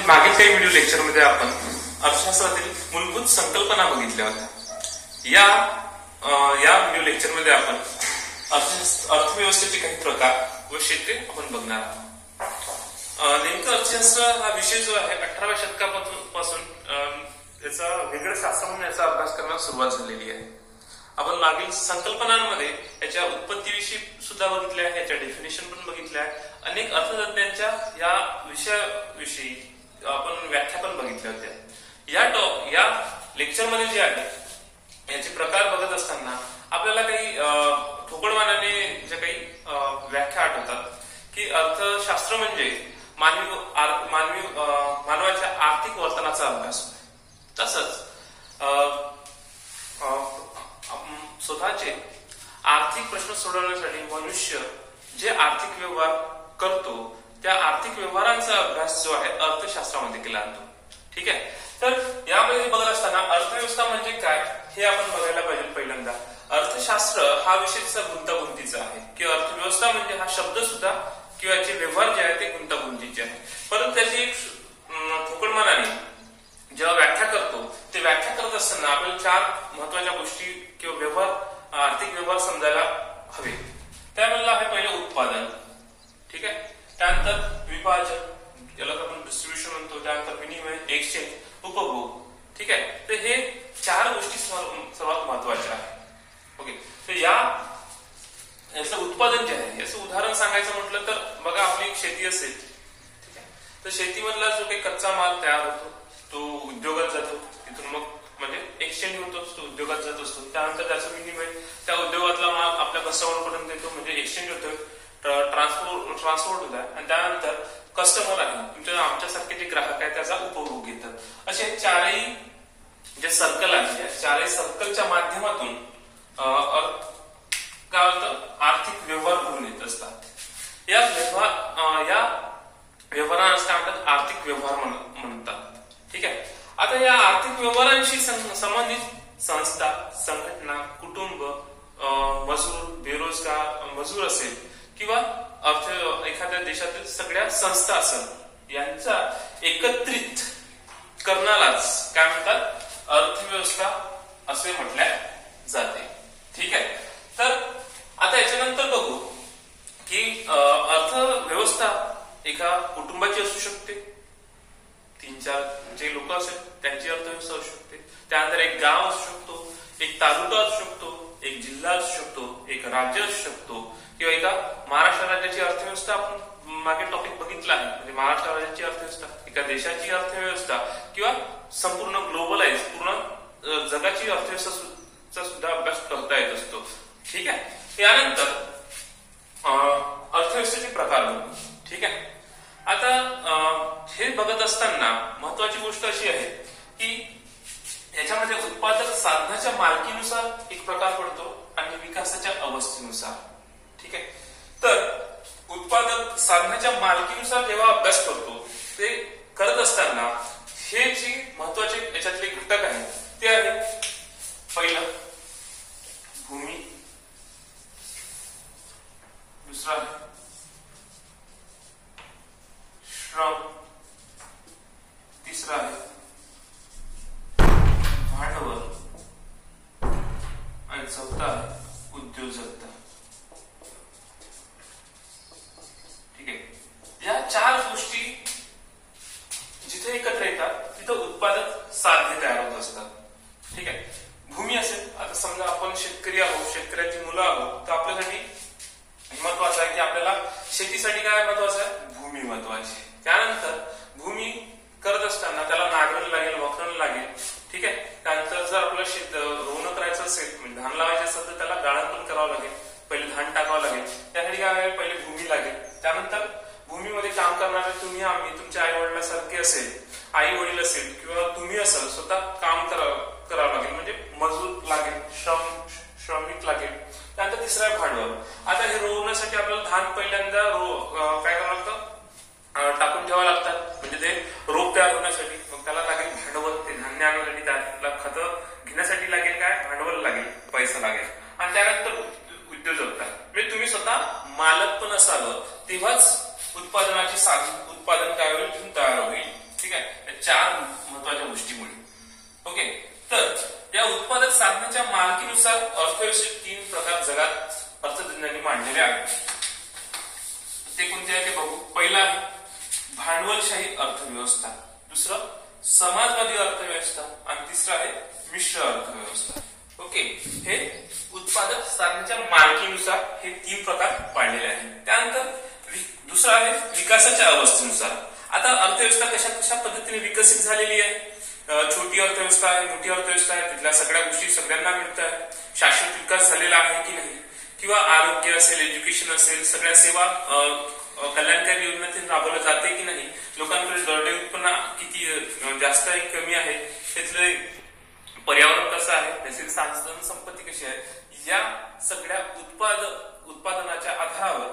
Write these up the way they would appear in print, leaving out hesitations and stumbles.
मागील काही व्हिडिओ लेक्चरमध्ये आपण अर्थशास्त्रातील मूलभूत संकल्पना बघितल्या होत्या. या व्हिडिओ लेक्चरमध्ये आपण अर्थव्यवस्थेचे काही प्रकार व क्षेत्रे आपण बघणार आहोत. नेमकं अर्थशास्त्र हा विषय जो आहे 18व्या शतकापासून याचा वेगळं शास्त्र म्हणून याचा अभ्यास करण्यास सुरुवात झालेली आहे. आपण मागील संकल्पनांमध्ये याच्या उत्पत्तीविषयी सुद्धा बघितले आहे, याच्या डेफिनेशन पण बघितल्या आहे. अनेक अर्थतज्ञांच्या या विषयाविषयी आपण व्याख्या पण बघितल्या होत्या. या लेक्चरमध्ये जे आहे याचे प्रकार बघत असताना आपल्याला काही ठोकळमानाने ज्या काही व्याख्या आठवतात की अर्थशास्त्र म्हणजे मानवाच्या आर्थिक वर्तनाचा अभ्यास. तसंच स्वतःचे आर्थिक प्रश्न सोडवण्यासाठी मनुष्य जे आर्थिक व्यवहार करतो त्या आर्थिक व्यवहारांचा अभ्यास जो आहे अर्थशास्त्रामध्ये केला जातो. ठीक आहे. तर यामध्ये बघत असताना अर्थव्यवस्था म्हणजे काय हे आपण बघायला पाहिजे. पहिल्यांदा अर्थशास्त्र हा विषय गुंतागुंतीचा आहे की अर्थव्यवस्था म्हणजे हा शब्द सुद्धा किंवा याचे व्यवहार जे आहे ते गुंतागुंतीचे आहे. परंतु त्याची एक ठोकळमानाने जेव्हा व्याख्या करतो ते व्याख्या करत असताना आपल्याला 4 महत्वाच्या गोष्टी किंवा व्यवहार आर्थिक व्यवहार समजायला हवे. त्यामधलं आहे पहिलं उत्पादन. ठीक आहे. त्यानंतर विभाजन, याला आपण डिस्ट्रीब्युशन म्हणतो. त्यानंतर विनिमय, एक्सचेंज, उपभोग. ठीक आहे. तर हे 4 गोष्टी सर्वात महत्वाच्या आहेत. ओके. तर याचं उत्पादन जे आहे याचं उदाहरण सांगायचं म्हटलं तर बघा आपली शेती असेल. ठीक आहे. तर शेतीमधला जो काही कच्चा माल तयार होतो तो उद्योगात जातो. तिथून मग म्हणजे एक्सचेंज होतो, तो उद्योगात जात असतो. त्यानंतर त्याचं विनिमय, त्या उद्योगातला माल आपल्या कस्टमर पर्यंत येतो म्हणजे एक्सचेंज होतोय, ट्रान्सपोर्ट होत आहे. आणि त्यानंतर कस्टमर आहे आमच्यासारखे जे ग्राहक आहे त्याचा उपभोग घेतात. असे 4ही जे सर्कल आहे या 4ही सर्कलच्या माध्यमातून काय होतं आर्थिक व्यवहार घडून येत असतात. या व्यवहारांना काय म्हणतात आर्थिक व्यवहार म्हणतात. ठीक आहे. आता या आर्थिक व्यवहारांशी संबंधित संस्था, संघटना, कुटुंब, मजूर असेल किंवा एखाद्या देशातील सगळ्या संस्था असेल यांचा एकत्रित करण्यालाच काय म्हणतात अर्थव्यवस्था असे म्हटले जाते. ठीक आहे. तर आता याच्यानंतर बघू की अर्थव्यवस्था एका कुटुंबाची असू शकते, 3-4 जे लोक असेल त्यांची अर्थव्यवस्था असू शकते. त्यानंतर एक गाव असू शकतो, एक तालुका असू शकतो, एक जिल्हा असू शकतो, एक राज्य असू शकतो किंवा एका महाराष्ट्र राज्याची अर्थव्यवस्था आपण मागे टॉपिक बघितला आहे. म्हणजे महाराष्ट्र राज्याची अर्थव्यवस्था, एका देशाची अर्थव्यवस्था किंवा संपूर्ण ग्लोबलाइज पूर्ण जगाची अर्थव्यवस्था सुद्धा अभ्यास करता येत असतो. ठीक आहे. यानंतर अर्थव्यवस्थेचे प्रकार बघू. ठीक आहे. आता हे बघत असताना महत्वाची गोष्ट अशी आहे की याच्यामध्ये उत्पादक साधनाच्या मालकीनुसार एक प्रकार पडतो आणि विकासाच्या अवस्थेनुसार. ठीक आहे. तर उत्पादक साधनाच्या मालकीनुसार जेव्हा अभ्यास करतो ते करत असताना हे जे महत्वाचे याच्यातले घटक आहेत ते आहे पहिलं भूमी, दुसरा आहे श्रम, तिसरा आहे भांडवल आणि चौथा आहे उद्योजकता. ठीक आहे. या 4 गोष्टी जिथे एकत्र येतात तिथं उत्पादक साधने तयार होत असतात. ठीक आहे. भूमी असेल, आता समजा आपण शेतकरी आहोत, शेतकऱ्यांची मुलं आहोत, तर आपल्यासाठी महत्वाचं आहे की आपल्याला शेतीसाठी काय महत्वाचं आहे भूमी महत्वाची. त्यानंतर भूमी करत असताना त्याला नांगरण लागेल, वखरण लागेल. ठीक आहे. त्यानंतर जर आपल्याला शेत रोवणं करायचं असेल म्हणजे धान लावायचं असेल तर त्याला गाळण पण करावं लागेल, पहिले धान टाकावं लागेल. त्यासाठी काय पहिले भूमी लागेल. त्यानंतर भूमीमध्ये काम करणारे तुम्ही, आम्ही, तुमच्या आई वडिलांसारखे असेल, आई वडील असेल किंवा तुम्ही असाल स्वतः काम करावं लागेल म्हणजे मजूर लागेल, श्रमिक लागेल. त्यानंतर तिसरा आहे भांडवल. आता हे रोवण्यासाठी आपल्याला धान पहिल्यांदा काय करावं लागतं टाकून ठेवावं लागतात म्हणजे ते रोप तयार होण्यासाठी. मग त्याला लागेल भांडवल, ते धान्य आणण्यासाठी, त्याला खतं घेण्यासाठी लागेल काय भांडवल लागेल, पैसा लागेल. आणि त्यानंतर उद्योजकता म्हणजे तुम्ही स्वतः मालक पण असावं तेव्हाच उत्पादन काय होईल तयार होईल. ठीक आहे. या चार महत्वाच्या गोष्टीमुळे. ओके, तर या उत्पादक साधनाच्या मालकीनुसार अर्थव्यवस्थेचे तीन प्रकार जगात अर्थतज्ञांनी मांडलेले आहेत. ते कोणते आहे ते बघू. पहिला आहे भांडवलशाही अर्थव्यवस्था, दुसरं समाजवादी अर्थव्यवस्था आणि तिसरं आहे मिश्र अर्थव्यवस्था. ओके, हे उत्पादक साधनाच्या मालकीनुसार हे तीन प्रकार पाडलेले आहेत. त्यानंतर दुसरा आहे विकासाच्या अवस्थेनुसार. आता अर्थव्यवस्था कशा कशा पद्धतीने विकसित झालेली आहे. छोटी अर्थव्यवस्था आहे, मोठी अर्थव्यवस्था आहे, तिथल्या सगळ्या गोष्टी सगळ्यांना मिळत आहे. शाश्वत विकास झालेला आहे की नाही, किंवा आरोग्य असेल, एज्युकेशन असेल, सगळ्या सेवा कल्याणकारी योजनेतून राबवल्या जाते की नाही, लोकांकडे दरडोई उत्पन्न किती जास्त आहे कमी आहे, तिथले पर्यावरण कसं आहे, नैसर्गिक साधन संपत्ती कशी आहे, या सगळ्या उत्पादनाच्या आधारावर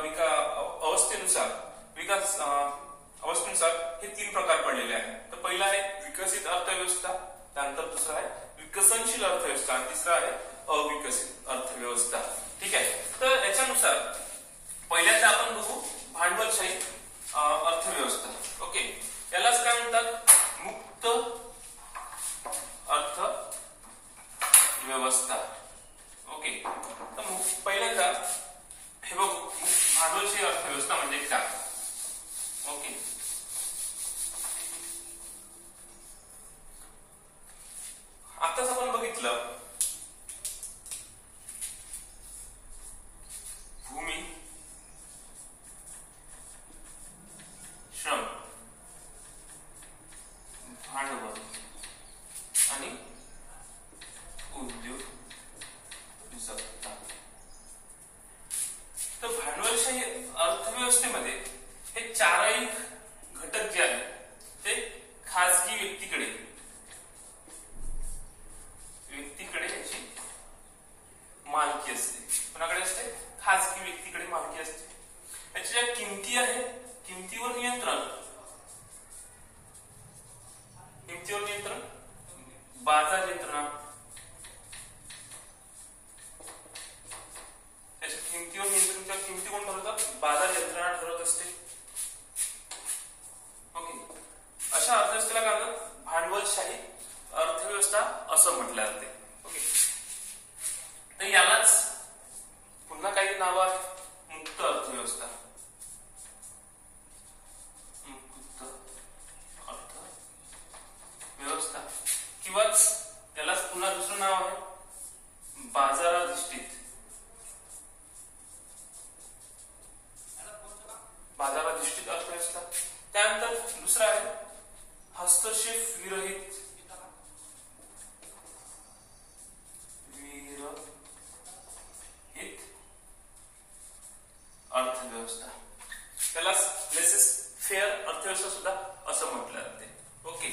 विकास अवस्थेनुसार हे तीन प्रकार पडलेले आहेत. तर पहिला आहे विकसित अर्थव्यवस्था, त्यानंतर दुसरा आहे विकसनशील अर्थव्यवस्था आणि तिसरा आहे अविकसित अर्थव्यवस्था. ठीक आहे, तर याच्यानुसार पहिल्यांदा आपण बघू भांडवलशाही अर्थव्यवस्था. ओके, यालाच काय म्हणतात, मुक्त अर्थव्यवस्था. ओके, तर पहिल्यांदा हे बघू भांडवलशाही अर्थव्यवस्था म्हणजे काय. ओके, आताच आपण बघितलं भूमी, श्रम, भांडवल आणि उद्योग सत्ता. तर भांडवलशाही अर्थव्यवस्थेमध्ये हे चारही घटक जे आहेत ते खासगी व्यक्तीकडे याची मालकी असते. कोणाकडे असते, खासगी व्यक्तीकडे मालकी असते. याच्या ज्या किमती आहेत, किमतीवर नियंत्रण, बाजार यंत्रणा, याच्या किमतीवर नियंत्रण, किमती कोण ठरवतात, बाजार यंत्रणा ठरवत असते. ओके, अशा अर्थव्यवस्थेला काय म्हणतात, भांडवलशाही अर्थव्यवस्था असं म्हटलं जाते. ओके, तर यालाच पुन्हा काही नावं आहेत, मुक्त अर्थव्यवस्था, मुक्त अर्थव्यवस्था, किंवा त्यालाच पुन्हा दुसरं नाव आहे बाजाराधिष्ठित अर्थव्यवस्था. त्यानंतर दुसरा आहे हस्तक्षेप विरहित अर्थव्यवस्था, त्यालाच लेसेस फेअर अर्थव्यवस्था सुद्धा असं म्हटलं जाते. ओके,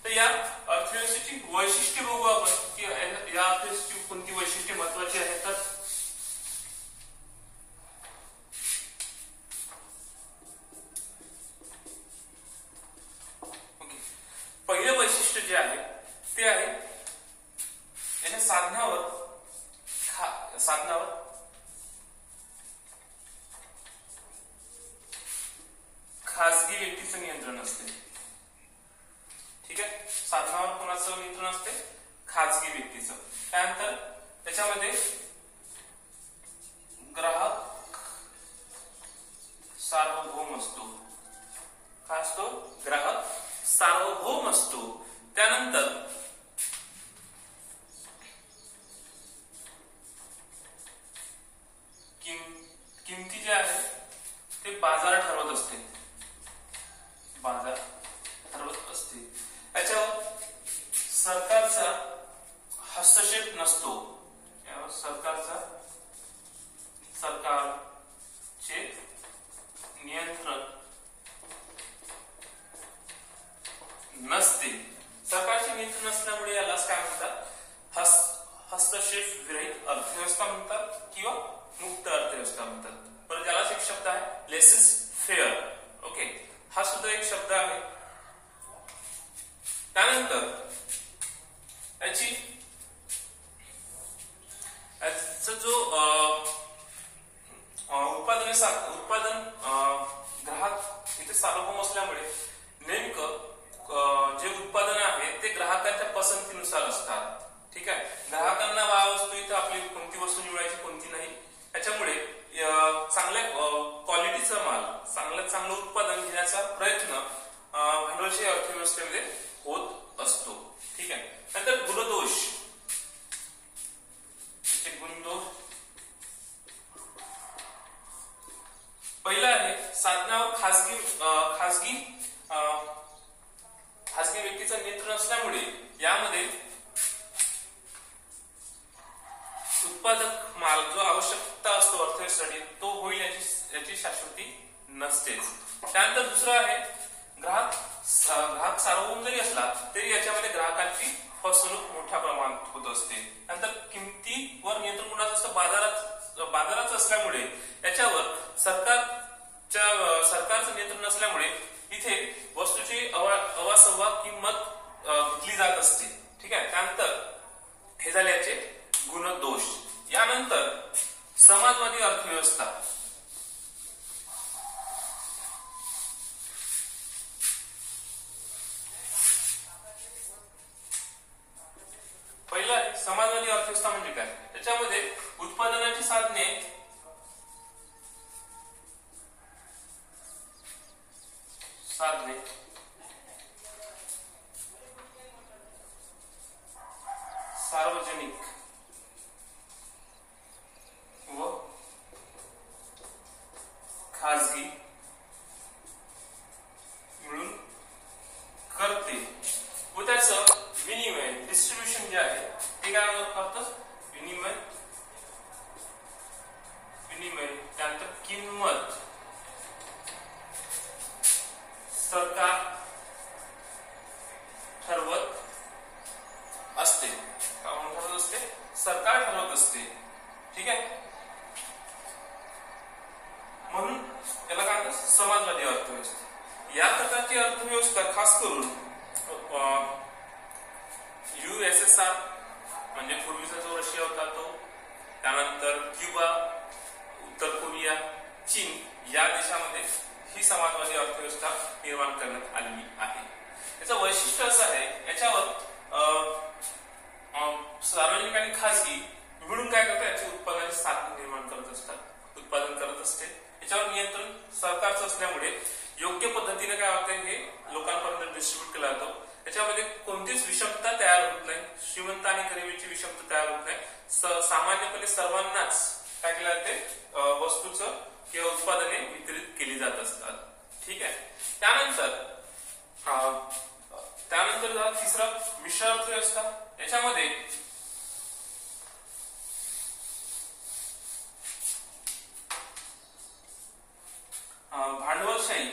तर या अर्थव्यवस्थेची वैशिष्ट्ये बघू आपण की या अर्थव्यवस्थेची कोणती वैशिष्ट्ये महत्वाची आहेत. तर ओके, पहिलं वैशिष्ट्य जे आहे ते आहे याच्या साधनावर खासगी व्यक्तीचं नियंत्रण असते. ठीक आहे, साधनावर कोणाचं नियंत्रण असते, खासगी व्यक्तीचं. त्यानंतर त्याच्यामध्ये ग्राहक सार्वभौम असतो. काय असतो, ग्राहक सार्वभौम असतो. त्यानंतर किमती जे आहे ते बाजार ठरवत असते. याच्यावर सरकारचा हस्तक्षेप नसतो. यावर सरकारचे नियंत्रण नसते. सरकारचे नियंत्रण नसल्यामुळे यालाच काय म्हणतात, हस्तक्षेप विरहित अर्थव्यवस्था म्हणतात किंवा मुक्त अर्थव्यवस्था म्हणतात. परत यालाच एक शब्द आहे लेसेस फेअर. ओके, हा सुद्धा एक शब्द आहे. त्यानंतर याचा जो उत्पादन ग्राहक इथे सार्वभौम असल्यामुळे नेमकं पसंतीनुसार असतात. ठीक आहे, ग्राहकांना वाव असतो इथं आपली कोणती वस्तू निवडायची कोणती नाही. त्याच्यामुळे चांगल्या क्वालिटीचा माल, चांगलं उत्पादन घेण्याचा प्रयत्न भांडवलशाही अर्थव्यवस्थेमध्ये होत असतो. ठीक आहे, नंतर गुणदोष. पहिला आहे साधनावर खासगी व्यक्तीचं नियंत्रण असल्यामुळे यामध्ये उत्पादक माल जो आवश्यकता असतो अर्थव्यवस्थेसाठी तो होईल याची शाश्वती नसतेच. त्यानंतर दुसरं आहे ग्राहक सार्वभौम जरी असला तरी याच्यामध्ये ग्राहकांची फसवणूक मोठ्या प्रमाणात होत असते. नंतर किमतीवर नियंत्रण कोणाचं असतं? बाजाराचं असल्यामुळे याच्यावर सरकारचं नियंत्रण नसल्यामुळे इथे वस्तूची अवासवा किंमत घेतली जात असते. ठीक आहे, त्यानंतर हे झाले याचे गुणदोष. यानंतर समाजवादी अर्थव्यवस्था. पहिला आहे समाजवादी अर्थव्यवस्था म्हणजे काय? त्याच्यामध्ये उत्पादनाची साधने सार्वजनिक व खाजगी मिळून करते व त्याचं विनिमय डिस्ट्रीब्युशन जे आहे ते काय करतं? विनिमय त्यानंतर किंमत सरकार ठरवत असते. ठरवत असते, सरकार ठरवत असते. ठीक आहे, म्हणून त्याला काय म्हणतात? समाजवादी अर्थव्यवस्था. या प्रकारची अर्थव्यवस्था खास करून USSR म्हणजे पूर्वीचा जो रशिया होता तो, त्यानंतर क्युबा, उत्तर कोरिया, चीन या देशामध्ये ही समाजवादी अर्थव्यवस्था निर्माण करण्यात आलेली आहे. याचं वैशिष्ट्य असं आहे, याच्यावर सार्वजनिक आणि खासगी मिळून काय करतात? याचे उत्पादनाचे साधन निर्माण करत असतात, उत्पादन करत असते. याच्यावर नियंत्रण सरकारचं असल्यामुळे योग्य पद्धतीने काय होतं हे लोकांपर्यंत डिस्ट्रीब्यूट केला जातो. याच्यामध्ये कोणतीच विषमता तयार होत नाही, श्रीमंत आणि गरिबीची विषमता तयार होत नाही. सामान्यपणे सर्वांनाच काय केलं जाते? वस्तूचं किंवा उत्पादने वितरित केली जात असतात. ठीक आहे, त्यानंतर तिसरा मिश्र अर्थव्यवस्था. याच्यामध्ये भांडवलशाही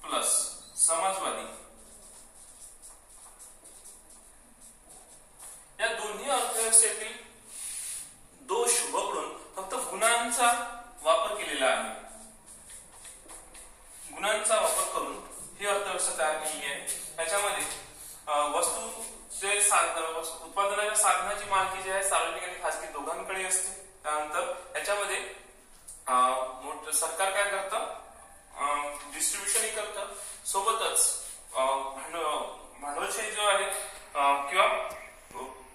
प्लस समाजवादी या दोन्ही अर्थव्यवस्थेतील दोष वगळून फक्त गुणांचा वापर केलेला आहे. गुणांचा वापर करून ही अर्थव्यवस्था तयार केली आहे. त्याच्यामध्ये वस्तूचे उत्पादनाच्या साधनाची मालकी जी आहे सार्वजनिक आणि खासगी दोघांकडे असते. त्यानंतर याच्यामध्ये सरकार काय करतं? डिस्ट्रीब्युशनही करतं. सोबतच भांडवलशाही जो आहे किंवा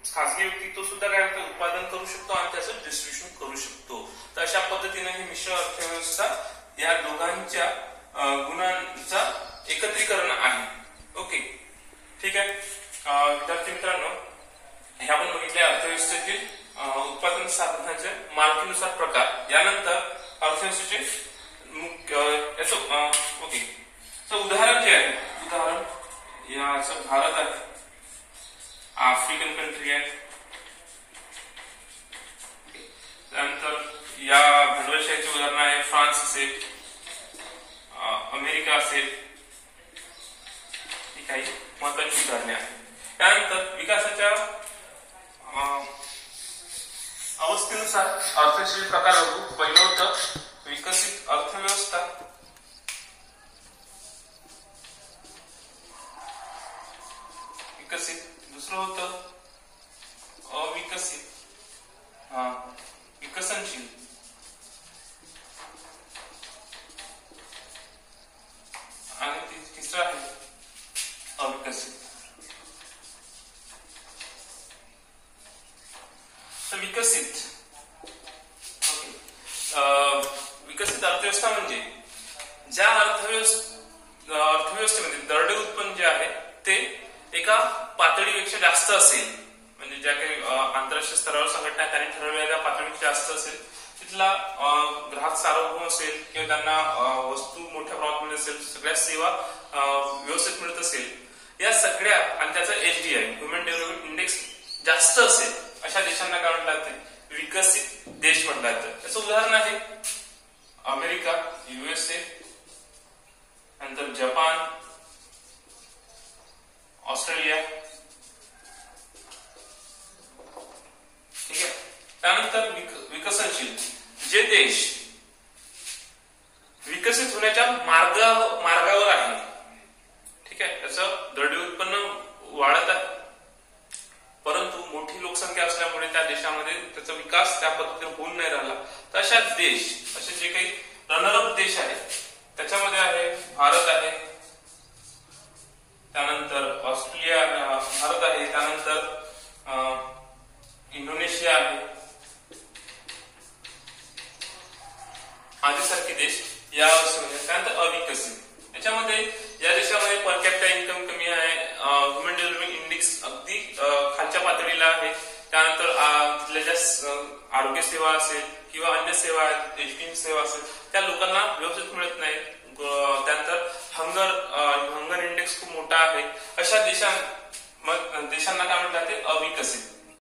खासगी व्यक्ती तो सुद्धा काय करतो? उत्पादन करू शकतो आणि त्याचं डिस्ट्रीब्युशन करू शकतो. तर अशा पद्धतीने ही मिश्र अर्थव्यवस्था या दोघांच्या गुणांचा एकत्रीकरण आहे. ओके, ठीक आहे विद्यार्थी मित्रांनो, हे आपण बघितले अर्थव्यवस्थेतील उत्पादन साधनाचे मालकीनुसार प्रकार. यानंतर अर्थव्यवस्थेचे ओके, तर उदाहरण जे आहे, उदाहरण याचं भारत आहे, आफ्रिकन कंट्री आहे. त्यानंतर या भांडवलशाहीचे उदाहरण आहे फ्रान्स असेल, अमेरिका असेल. ही काही महत्वाची उदाहरणे आहेत. त्यानंतर विकासाच्या अवस्थेनुसार अर्थव्यवस्थेचे प्रकार बघू. पहिलं होतं विकसित अर्थव्यवस्था. विकसित. दुसरं होतं अविकसित. विकसनशील. विकसित विकसित अर्थव्यवस्था म्हणजे ज्या अर्थव्यवस्थेमध्ये दरडोई उत्पन्न जे आहे ते एका पातळीपेक्षा जास्त असेल, म्हणजे ज्या काही आंतरराष्ट्रीय स्तरावर संघटना त्यांनी ठरवलेल्या पातळीपेक्षा जास्त असेल, तिथला ग्राहक सार्वभौम असेल किंवा त्यांना वस्तू मोठ्या प्रमाणात मिळत असेल, सगळ्या सेवा व्यवस्थित मिळत असेल, या सगळ्या आणि त्याचा HDI ह्युमन डेव्हलपमेंट इंडेक्स जास्त असेल, अशा देशांना काय म्हटलं जाते? विकसित देश म्हटलं जातं. त्याचं उदाहरण आहे अमेरिका, USA, नंतर जपान, ऑस्ट्रेलिया. ठीक आहे. त्यानंतर विकसनशील जे देश विकसित होण्याच्या मार्गावर आहे. ठीक आहे. त्याचं दरडोई उत्पन्न वाढत आहे, परंतु मोठी लोकसंख्या असल्यामुळे त्या देशामध्ये त्याचा विकास त्या पद्धतीने होऊन नाही राहिला. तर अशा देश, असे जे काही रनरअप देश आहेत, त्याच्यामध्ये आहे भारत आहे, त्यानंतर ऑस्ट्रेलिया, भारत आहे, त्यानंतर इंडोनेशिया आहे, आदीसारखे देश या वर्षामध्ये. त्यानंतर अविकसित, याच्यामध्ये या देशामध्ये पर कॅपिटा इन्कम कमी आहे, ह्युमन डेव्हलपमेंट इंडेक्स अगदी खालच्या पातळीला आहे, त्यानंतर तिथल्या ज्या आरोग्य सेवा असेल किंवा अन्य सेवा आहेत, एज्युकेशन सेवा असेल, त्या लोकांना व्यवस्थित मिळत नाही. त्यानंतर हंगर इंडेक्स खूप मोठा आहे. अशा देशांना काय म्हणतात? ते अविकसित.